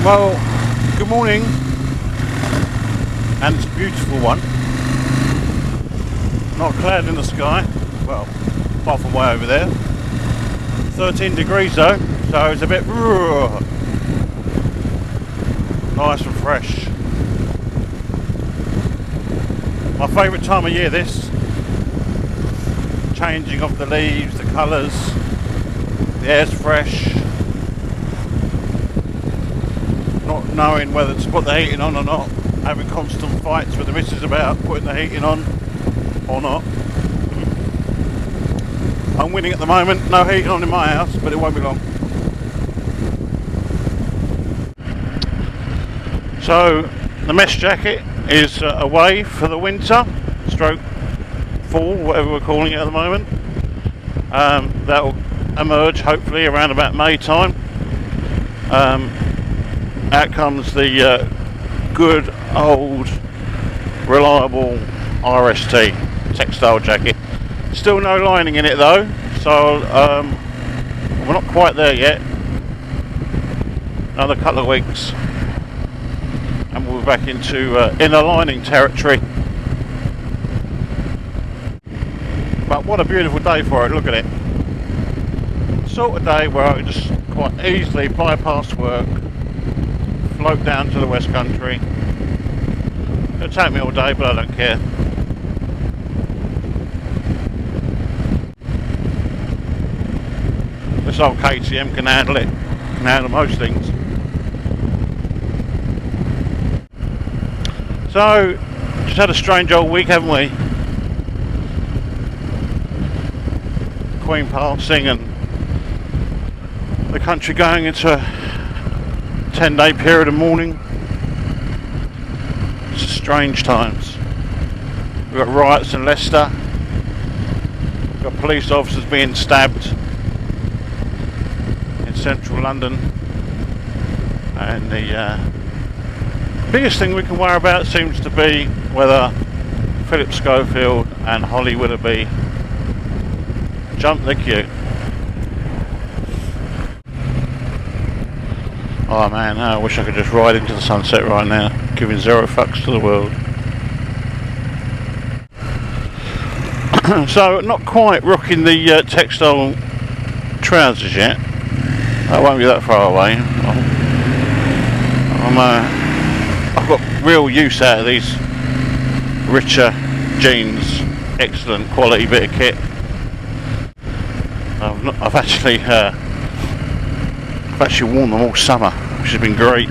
Well, good morning, and it's a beautiful one. Not a cloud in the sky, well, apart from way over there. 13 degrees though, so it's a bit nice and fresh. My favourite time of year this. Changing of the leaves, the colours, the air's fresh. Not knowing whether to put the heating on or not, having constant fights with the missus about putting the heating on or not. I'm winning at the moment, no heating on in my house, but it won't be long. So the mesh jacket is away for the winter, stroke fall, whatever we're calling it at the moment. That will emerge hopefully around about May time. Out comes the good old reliable RST textile jacket. Still no lining in it though, so we're not quite there yet. Another couple of weeks and we'll be back into inner lining territory. But what a beautiful day for it, look at it. Sort of day where I can just quite easily bypass work, float down to the West Country. It'll take me all day, but I don't care. This old KTM can handle it, can handle most things. So, just had a strange old week, haven't we? Queen passing and the country going into a 10-day period of mourning. It's strange times. We've got riots in Leicester. We've got police officers being stabbed in central London. And the biggest thing we can worry about seems to be whether Philip Schofield and Holly Willoughby jump the queue. Oh man, I wish I could just ride into the sunset right now, giving zero fucks to the world. So, not quite rocking the textile trousers yet. That won't be that far away. I've got real use out of these richer jeans, excellent quality bit of kit. I've actually worn them all summer, which has been great.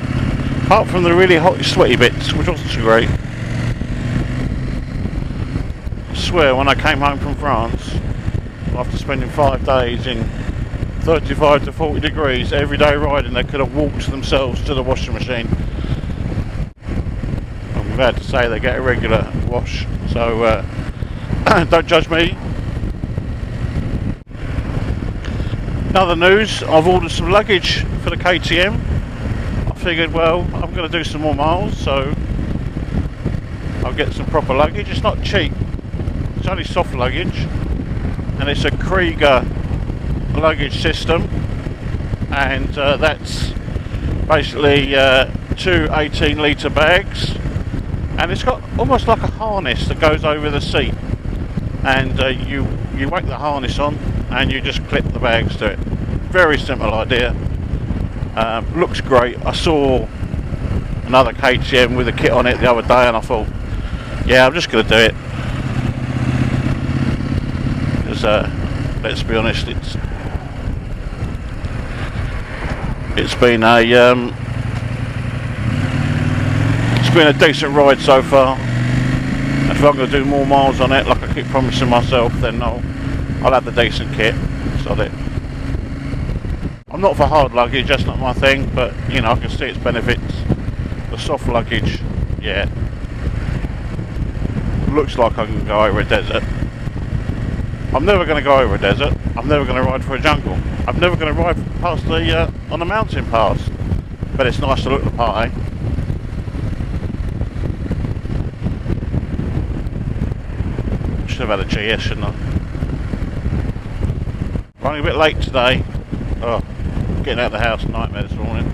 Apart from the really hot, sweaty bits, which wasn't so great. I swear, when I came home from France, after spending 5 days in 35 to 40 degrees, every day riding, they could have walked themselves to the washing machine. I'm glad to say they get a regular wash, so don't judge me. Other news, I've ordered some luggage for the KTM. I figured, well, I'm going to do some more miles, so I'll get some proper luggage. It's not cheap, it's only soft luggage, and it's a Krieger luggage system, and that's basically 2 18-litre bags, and it's got almost like a harness that goes over the seat, and you whack the harness on and you just clip the bags to it. Very simple idea. Looks great. I saw another KTM with a kit on it the other day and I thought, yeah, I'm just going to do it. Because let's be honest, it's been a decent ride so far. If I'm going to do more miles on it, like I keep promising myself, then I'll have the decent kit. Sod it. I'm not for hard luggage, that's not my thing, but you know, I can see its benefits. The soft luggage, yeah. Looks like I can go over a desert. I'm never going to go over a desert. I'm never going to ride for a jungle. I'm never going to ride past the on a mountain pass. But it's nice to look the part, eh? Should have had a GS, shouldn't I? Running a bit late today. Oh, getting out of the house, nightmare this morning.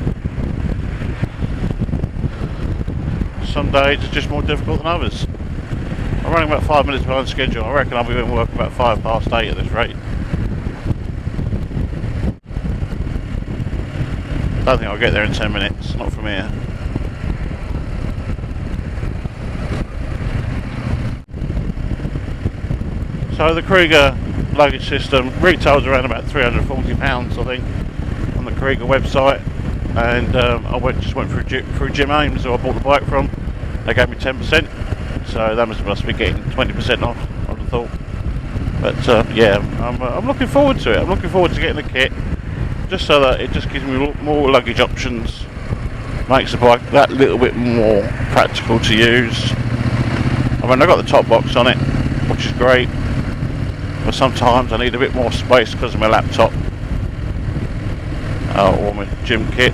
some days it's just more difficult than others. I'm running about 5 minutes behind schedule. I reckon I'll be in work about 8:05 at this rate. Don't think I'll get there in 10 minutes, not from here. So the Krieger luggage system retails around about £340, I think, on the Krieger website. And I just went through Jim Ames, who I bought the bike from. They gave me 10%, so they must be getting 20% off, I'd have thought. But yeah, I'm looking forward to it. I'm looking forward to getting the kit, just so that it just gives me more luggage options, makes the bike that little bit more practical to use. I mean, I've got the top box on it, which is great, but sometimes I need a bit more space because of my laptop or my gym kit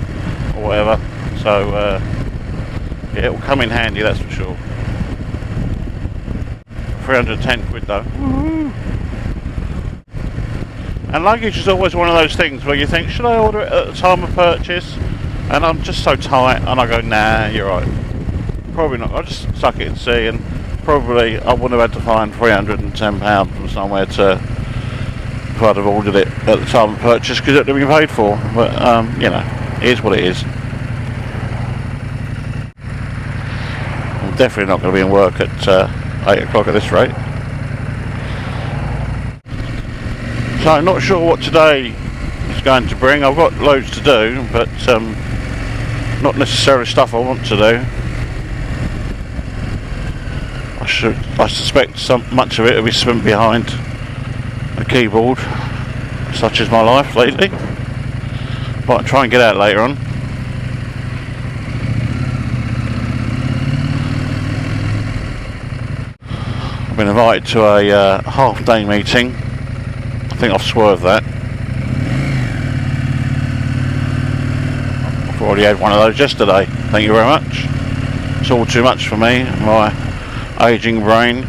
or whatever. So yeah, it will come in handy, that's for sure. 310 quid though. Woo-hoo. And luggage is always one of those things where you think, should I order it at the time of purchase? And I'm just so tight, and I go, nah, you're right. Probably not. I'll just suck it and see, and probably I wouldn't have had to find £310 from somewhere if I'd have ordered it at the time of purchase, because it would have been paid for. But you know, it is what it is. I'm definitely not going to be in work at 8 o'clock at this rate. So I'm not sure what today is going to bring. I've got loads to do, but not necessarily stuff I want to do. I suspect much of it will be spent behind a keyboard, such as my life lately. But I'll try and get out later on. I've been invited to a half-day meeting. I think I've swerved that. I've already had one of those yesterday. Thank you very much. It's all too much for me, my ageing brain.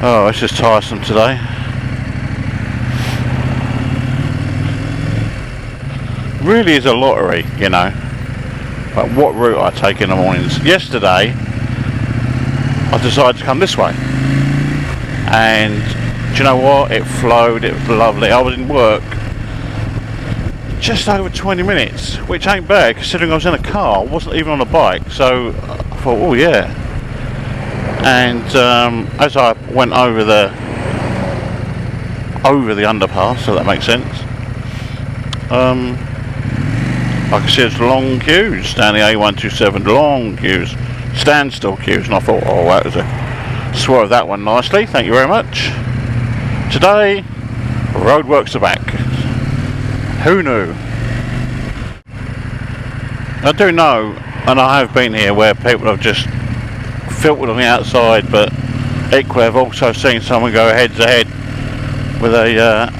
Oh, it's just tiresome today. Really is a lottery, you know, like what route I take in the mornings. Yesterday I decided to come this way, and do you know what, it flowed, it was lovely. I was in work just over 20 minutes, which ain't bad considering I was in a car, I wasn't even on a bike. So I thought, oh yeah. And as I went over the underpass, so that makes sense, I could see there's long queues down the A127, long queues, standstill queues, and I thought, oh, that was a swerve that one nicely, thank you very much. Today, roadworks are back. Who knew? I do know, and I have been here, where people have just filtered on the outside, but equally I've also seen someone go heads ahead with a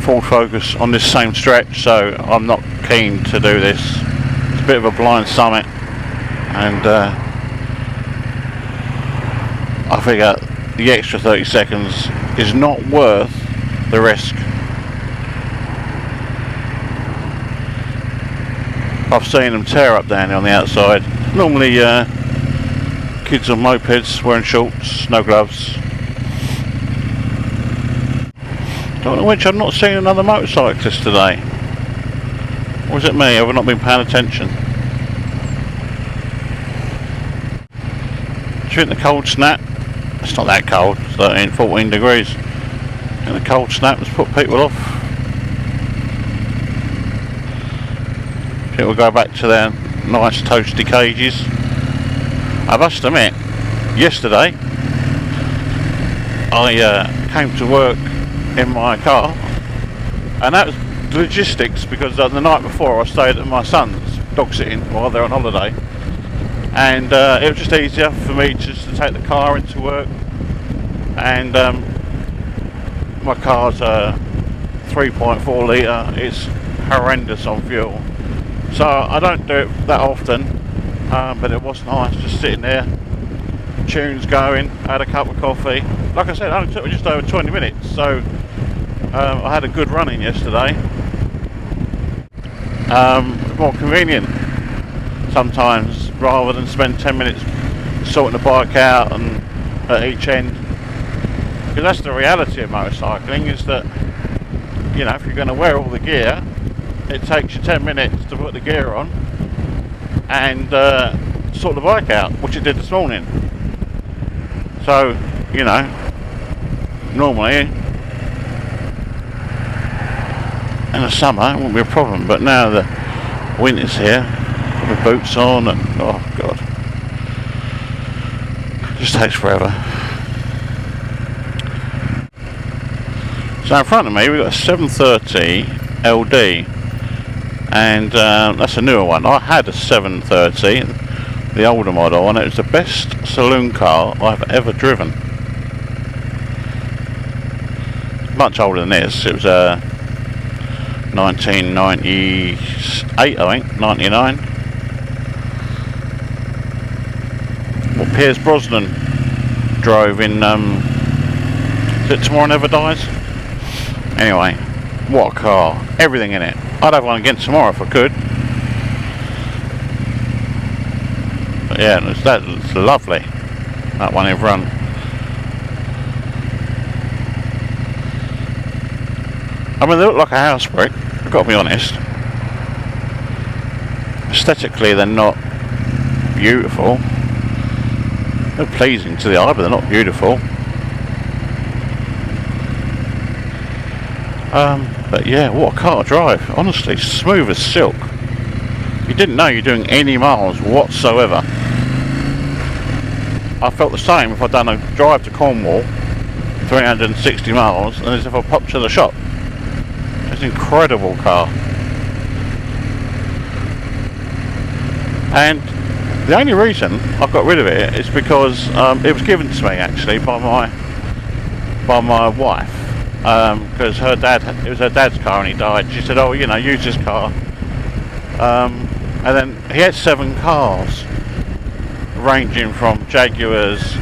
Ford Focus on this same stretch, so I'm not keen to do this. It's a bit of a blind summit, and I figure the extra 30 seconds is not worth the risk. I've seen them tear up down here on the outside. Normally kids on mopeds wearing shorts, no gloves. Don't know which, I've not seen another motorcyclist today. Or is it me? Have I not been paying attention? Do you think the cold snap? It's not that cold, it's 13, 14 degrees. And the cold snap has put people off. People go back to their nice toasty cages. I must admit, yesterday I came to work in my car, and that was logistics because the night before I stayed at my son's dog sitting while they're on holiday, and it was just easier for me just to take the car into work. And my car's a 3.4 litre, it's horrendous on fuel, so I don't do it that often. But it was nice just sitting there, tunes going, I had a cup of coffee. Like I said, it only took me just over 20 minutes, so I had a good run in yesterday, more convenient sometimes, rather than spend 10 minutes sorting the bike out and at each end. Because that's the reality of motorcycling, is that, you know, if you're going to wear all the gear, it takes you 10 minutes to put the gear on and sort the bike out, which it did this morning. So, you know, normally in the summer it wouldn't be a problem, but now the winter's here, with boots on and oh god, it just takes forever. So in front of me we've got a 730 LD, and that's a newer one. I had a 730, the older model, and it was the best saloon car I've ever driven. Much older than this. It was 1998, I think, 99. What Pierce Brosnan drove in, is it Tomorrow Never Dies? Anyway, what a car. Everything in it. I'd have one again tomorrow if I could. But yeah, it's lovely, that one in front. I mean, they look like a house brick, I've got to be honest. Aesthetically, they're not beautiful. They're pleasing to the eye, but they're not beautiful. But yeah, what a car to drive. Honestly, smooth as silk. You didn't know you're doing any miles whatsoever. I felt the same if I'd done a drive to Cornwall, 360 miles, and as if I popped to the shop. It's an incredible car. And the only reason I got rid of it is because it was given to me actually by my wife, because her dad, it was her dad's car and he died. She said, oh, you know, use this car. And then he had 7 cars, ranging from Jaguars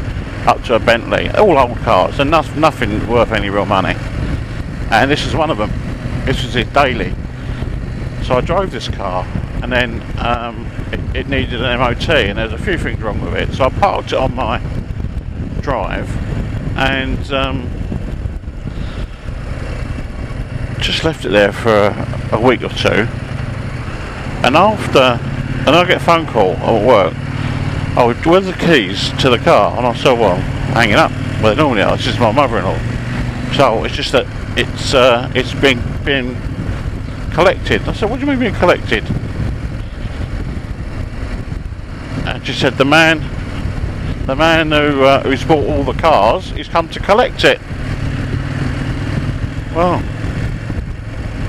up to a Bentley, all old cars, and nothing worth any real money. And this is one of them. This was his daily. So I drove this car, and then it needed an MOT, and there's a few things wrong with it. So I parked it on my drive, and just left it there for a week or two. And I get a phone call at work. Oh, where's the keys to the car? And I said, well, hanging up. Well, normally it's just my mother-in-law. So it's just that it's been collected. I said, what do you mean being collected? And she said, the man who's bought all the cars, he's come to collect it. Well,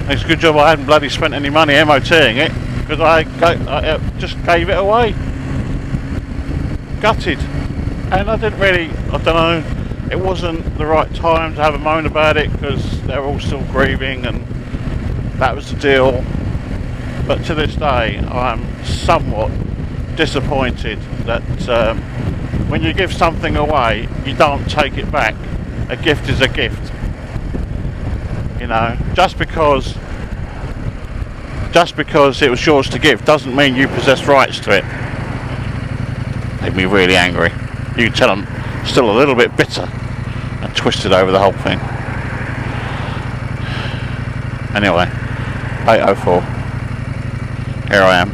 it's a good job I hadn't bloody spent any money MOTing it, because I just gave it away. Gutted. And I don't know, it wasn't the right time to have a moan about it, because they're all still grieving, and that was the deal. But to this day, I'm somewhat disappointed that when you give something away, you don't take it back. A gift is a gift. You know, just because it was yours to give doesn't mean you possess rights to it. Made me really angry. You can tell I'm still a little bit bitter and twisted over the whole thing. Anyway, 8:04. Here I am.